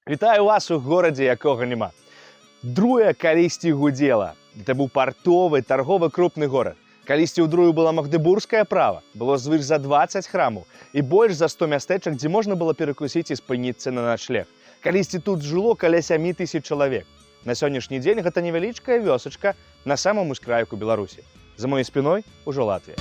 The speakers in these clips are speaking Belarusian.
Вітаю вас у горадзе, якога няма. Друя калісьці гудзела. Гэта быў партовы, тарговы крупны горад. Калісьці ў Друю была магдыбургскае права, было звыш за 20 храмаў і больш за 100 мястэчак, дзе можна было перакусіць і спыніцца на начлег. Калісьці тут жыло каля 7000 чалавек. На сённяшні дзень гэта невялічкая вёсачка на самым ускрайку Беларусі. За маёй спіной ужо Латвія.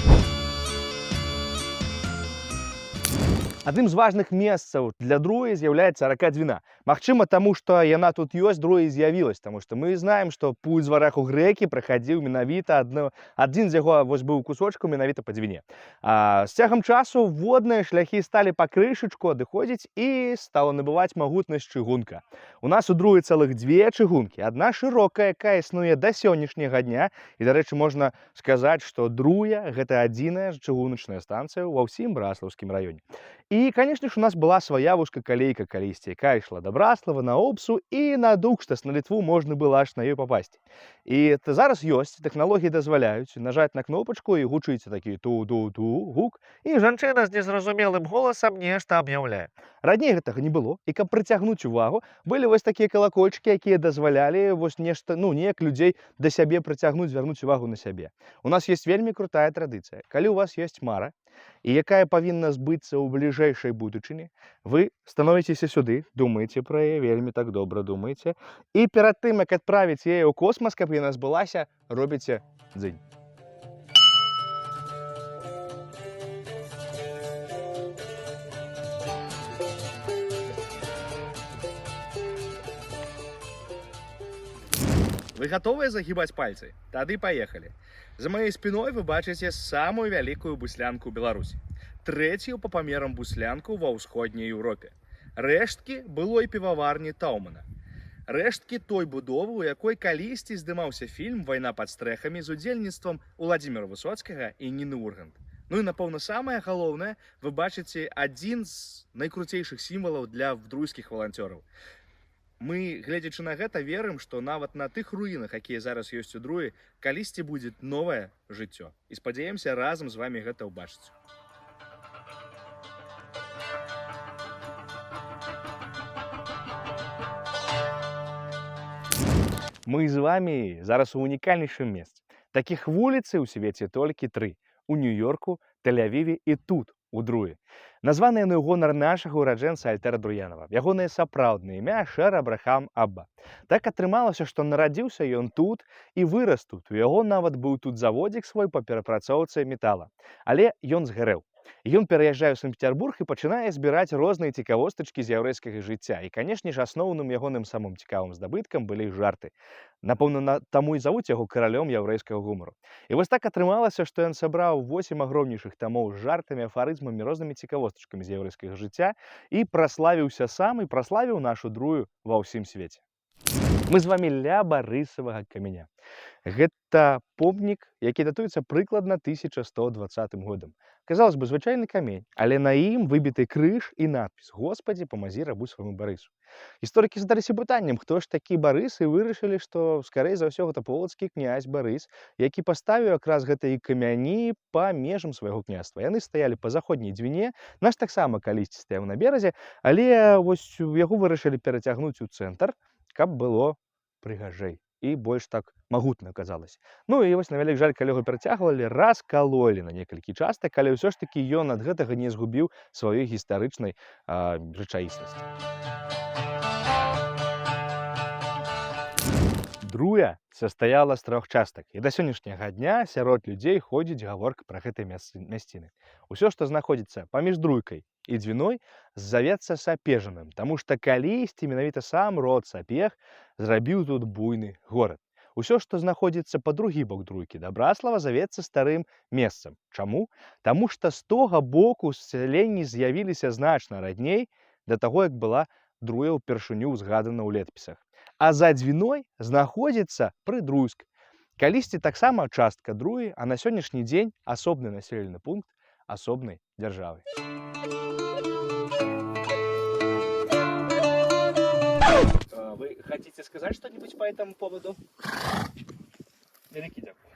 Адным з важных месцаў для Друі з'яўляецца рака Двіна. Магчыма, таму, што яна тут ёсць, Друі з'явілась, таму што мы знаем, што путь з вараху грэкі прахадзіў менавіта адзін з яго быў кусочкам менавіта па Двіне. З цягам часу водныя шляхі сталі пакрышачку адыходзіць і стала набываць магутнасць чыгунка. У нас у Друі цэлых две чыгункі. Адна шырокая, якая існуе да сённяшняга дня, і, дарэчы, можна сказаць, што Друя гэта адзіная чыгуначная станцыя ва ўсім Браслаўскім раёне. І, канешне ж, у нас была свая вузкакалейка калісьці, якая ішла да Браслава, на Обсу і на Дукштас, на Літву можна было аж на ёй папасці. І зараз ёсць, тэхналогіі дазваляюць нажаць на кнопачку і гучыць такі ту-ду-ту гук, і жанчына з незразумелым голасам нешта аб'яўляе. Раней гэтага не было, і каб прыцягнуць увагу, былі вось такія калакольчыкі, якія дазвалялі вось нешта, неяк людзей да сябе прыцягнуць, звярнуць увагу на сябе. У нас ёсць вельмі крутая традыцыя. Калі у вас ёсць мара, і якая павінна збыцца ў бліжэйшай будучыні, вы становіцеся сюды, думаеце пра яе, вельмі так добра думаеце, і перад тым, як адправіць яе ў космас, каб яна збылася, робіце дзынь. Вы гатовыя загибаць пальцы? Тады паехалі. За маёй спіной вы бачыце самую вялікую буслянку ў Беларусі. Трэцюю па памерам буслянку ва ўсходняй Еўропе. Рэшткі былой піваварні Таўмана. Рэшткі той будовы, у якой калісьці здымаўся фільм «Вайна пад стрэхамі» з удзельніцтвам Уладзіміра Высоцкага і Ніны Ургант. Ну і, напэўна, самае галоўнае, вы бачыце адзін з найкруцейшых сімвалаў для друйскіх валанцёраў. Мы, гледзячы на гэта, верым, што нават на тых руінах, якія зараз ёсць у Друі, калісьці будзе новае жыццё. І спадзяемся разам з вамі гэта ўбачыць. Мы з вамі зараз у унікальнейшым месцы. Такіх вуліцаў у свеце толькі 3. У Нью-Йорку, Тель-Авіве і тут, у Друі. Названы яны ў гонар нашага ураджэнца Альтера Друянова. Ягонае сапраўднае імя Шэр Абрахам Абба. Так атрымалася, што нарадзіўся ён тут і вырас тут. У яго нават быў тут заводзік свой па перапрацоўцы метала. Але ён згарэў. Ён пераязджае ў Санкт-Петербург і пачынае збіраць розныя цікавостачкі з яўрэйскага жыцця. І, канешне ж, асноўным ягоным самым цікавым здабыткам былі жарты. Напэўна, таму і завуць яго каралём яўрэйскага гумару. І вось так атрымалася, што ён сабраў 8 агромнейшых тамоў з жартамі, афарызмамі, рознымі цікавостачкамі з яўрэйскага жыцця і праславіўся сам і праславіў нашу Друю ва ўсім свеце. Мы з вамі ля Барысавага каменя. Гэта помнік, які датуецца прыкладна 1120 годам. Казалось бы, звычайны камень, але на ім выбіты крыж і надпіс «Господі, памазі рабу свайму Барысу». Гісторыкі задаліся пытаннем, хто ж такі Барыс, і вырашылі, што, скарэй за ўсё, гэта полацкі князь Барыс, які паставіў якраз гэтыя камяні па межам свайго княства. Яны стаялі па заходняй Двіне, наш таксама калісьці стаяў на беразе, але вось яго вырашылі перацягнуць у цэнтр, каб было прыгажэй і больш так магутна аказалася. Ну і вось на вялік жаль, калі яго перацягвалі, раскалолі на некалькі частак, але ўсё ж такі ён ад гэтага не згубіў сваёй гістарычнай рэчаіснасці. Друя састаяла з 3 частак, і да сённяшняга дня сярод людзей ходзіць гаворка пра гэтыя мясціны. Усё, што знаходзіцца паміж Друйкай і Двіной, завецца Сапежаным, таму што калісьці менавіта сам род Сапег зрабіў тут буйны горад. Усё, што знаходзіцца па другі бок Друйкі да Браслава, завецца старым месцам. Чаму? Таму што з тога боку сяленні з'явіліся значна раней да таго, як была Друя ўпершыню ўзгадана ў летапісах. А за Двіной знаходзіцца Прыдруйск. Калісьці таксама частка Друі, а на сённяшні дзень асобны населены пункт асобнай дзяржавы. Вы хотите сказать что-нибудь по этому поводу? Великий дякую.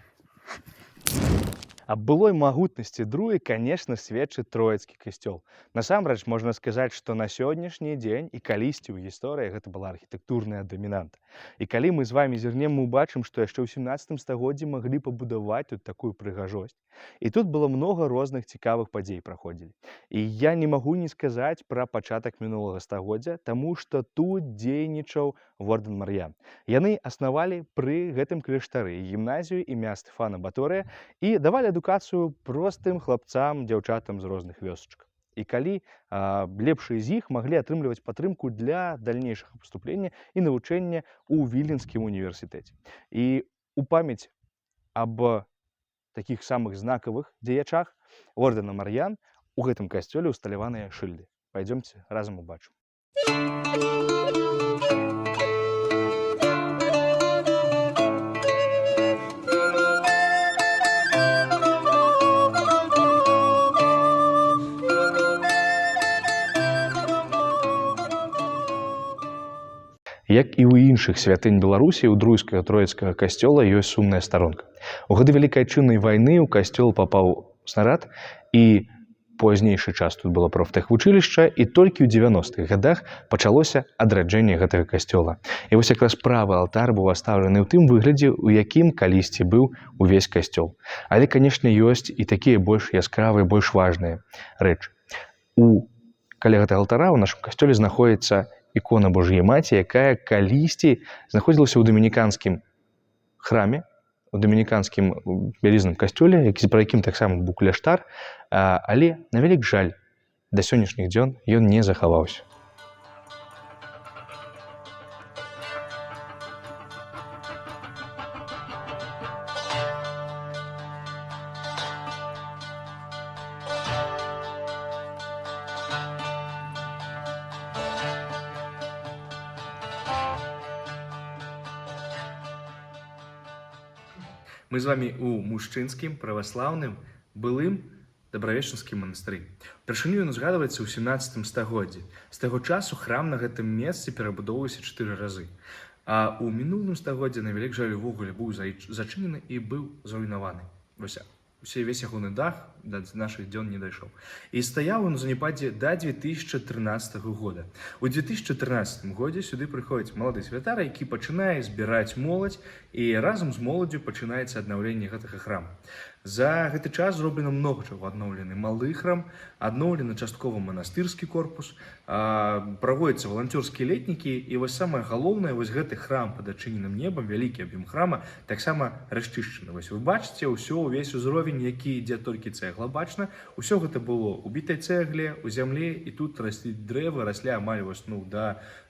Аб былой магутнасці друі, канешне, сведчыць троіцкі касцёл. Насамрэч можна сказаць, што на сённяшні дзень і калісьці ў гісторыі гэта была архітэктурная дамінанта. І калі мы з вамі зірнем, мы убачым, што яшчэ ў 17 стагоддзі маглі пабудаваць тут такую прыгажосць. І тут было многа розных цікавых падзей праходзілі. І я не магу не сказаць пра пачатак мінулага стагоддзя, таму што тут дзейнічаў ордэн Мар'ян. Яны аснавалі пры гэтым кляштары гімназію імя Стэфана Баторыя і давалі адукацыю простым хлапцам, дзяўчатам з розных вёсачак. І калі лепшыя з іх маглі атрымліваць падтрымку для дальнейшага паступлення і навучэння ў Віленскім універсітэце. І у памяць аб такіх самых знакавых дзеячах ордэна Мар'ян у гэтым касцёле ўсталяваныя шыльды. Пойдёмце разам убачым. Як і ў іншых святынь Беларусі, у друйскага троіцкага касцёла ёсць сумная старонка. У гады Вялікай Адчыннай вайны ў касцёл папаў снарад, і пазнейшы час тут было прафтэхвучылішча, і толькі ў 90-х гадах пачалося адраджэнне гэтага касцёла. І вось якраз правы алтар быў астаўлены ў тым выглядзе, у якім калісьці быў увесь касцёл. Але, канешне, ёсць і такія больш яскравыя, больш важныя рэчы. Каля гэтага алтара ў нашым касцёле знаходзіцца ікона Божьей Маці, якая калісьці знаходзілася ў дамініканскім храме, у дамініканскім вялізным касцёле, пра якім таксама быў кляштар, але, на вялік жаль, да сённяшніх дзён ён не захаваўся. Мы з вамі ў мужчынскім, праваслаўным, былым Дабравечнанскім манастыры. Упершыню ён узгадваецца ў 17 стагоддзі. З таго часу храм на гэтым месцы перабудоўваўся 4 разы. А ў мінулым стагоддзі, на вялік жаль, увогуле быў зачынены і быў зруйнаваны. Весь ягоны дах да нашых дзён не дайшоў. І стаяў ён у заняпадзе да 2013 года. У 2013 годзе сюды прыходзіць малады святар, які пачынае збіраць моладзь, і разам з моладдзю пачынаецца аднаўленне гэтага храма. За гэты час зроблена многа чаго. Адноўлены малы храм, адноўлены часткова манастырскі корпус, праводзяцца валанцёрскія летнікі, і вось самае галоўнае, вось гэты храм пад адчыненым небам, вялікі аб'ём храма, таксама расчышчаны. Вось вы бачыце ўсё, увесь узровень, які ідзе толькі цэгла бачна, усё гэта было ў бітай цэгле, у зямлі, і тут раслі дрэвы, раслі амаль вось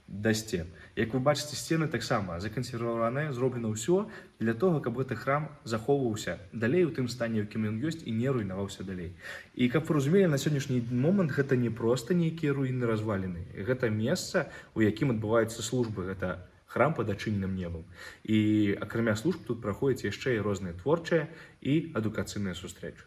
да сцен. Як вы бачыце, сцены таксама закансерваваныя, зроблена ўсё для того, каб гэты храм захоўваўся далей у тым стане, якім ён ёсць, і не руйнаваўся далей. І каб вы разумелі, на сённяшні момант гэта не проста нейкія руіны разваліны. Гэта месца, у якім адбываюцца службы, гэта храм пад адчыненым небам. І акрамя служб тут праходзяць яшчэ і розныя творчыя і адукацыйныя сустрэчы.